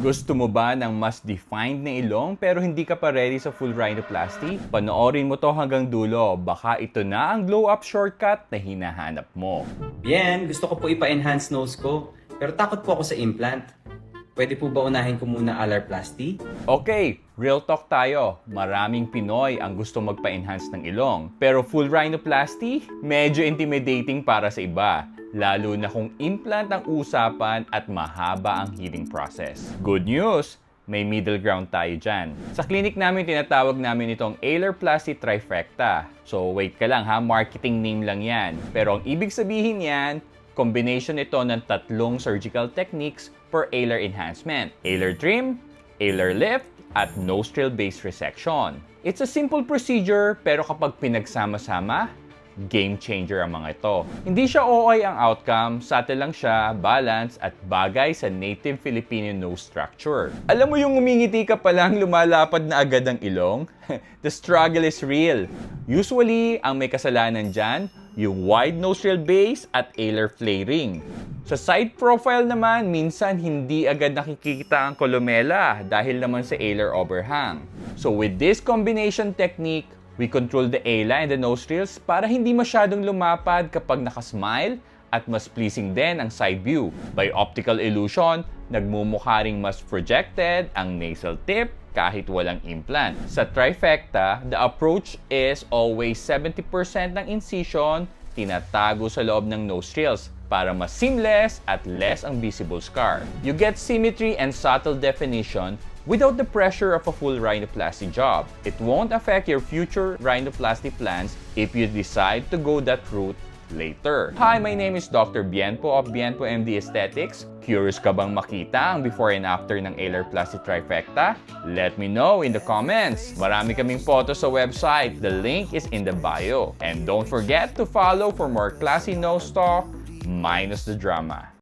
Gusto mo ba ng mas defined na ilong pero hindi ka pa ready sa full rhinoplasty? Panoorin mo to hanggang dulo. Baka ito na ang glow-up shortcut na hinahanap mo. Bien, gusto ko po ipa-enhance nose ko, pero takot po ako sa implant. Pwede po ba unahin ko muna alarplasty? Okay, real talk tayo. Maraming Pinoy ang gusto magpa-enhance ng ilong. Pero full rhinoplasty, medyo intimidating para sa iba. Lalo na kung implant ang usapan at mahaba ang healing process. Good news! May middle ground tayo dyan. Sa clinic namin, tinatawag namin itong Alarplasty Trifecta. So wait ka lang ha, marketing name lang yan. Pero ang ibig sabihin yan, combination ito ng tatlong surgical techniques for alar enhancement. Alar trim, alar lift, at nostril-based resection. It's a simple procedure pero kapag pinagsama-sama, game changer ang mga ito. Hindi siya OI ang outcome, subtle lang siya, balance, at bagay sa native Filipino nose structure. Alam mo yung umingiti ka pa lang lumalapad na agad ang ilong? The struggle is real. Usually, ang may kasalanan dyan, yung wide nostril base at alar flaring. Sa side profile naman, minsan hindi agad nakikita ang columella dahil naman sa alar overhang. So with this combination technique, we control the ala and the nostrils para hindi masyadong lumapad kapag nakasmile at mas pleasing din ang side view. By optical illusion, nagmumukha ring mas projected ang nasal tip kahit walang implant. Sa trifecta, the approach is always 70% ng incision tinatago sa loob ng nostrils para mas seamless at less ang visible scar. You get symmetry and subtle definition without the pressure of a full rhinoplasty job. It won't affect your future rhinoplasty plans if you decide to go that route later. Hi, my name is Dr. Bienpo of Bienpo MD Aesthetics. Curious ka bang makita ang before and after ng Alarplasty Trifecta? Let me know in the comments. Marami kaming photos sa website. The link is in the bio. And don't forget to follow for more classy nose talk minus the drama.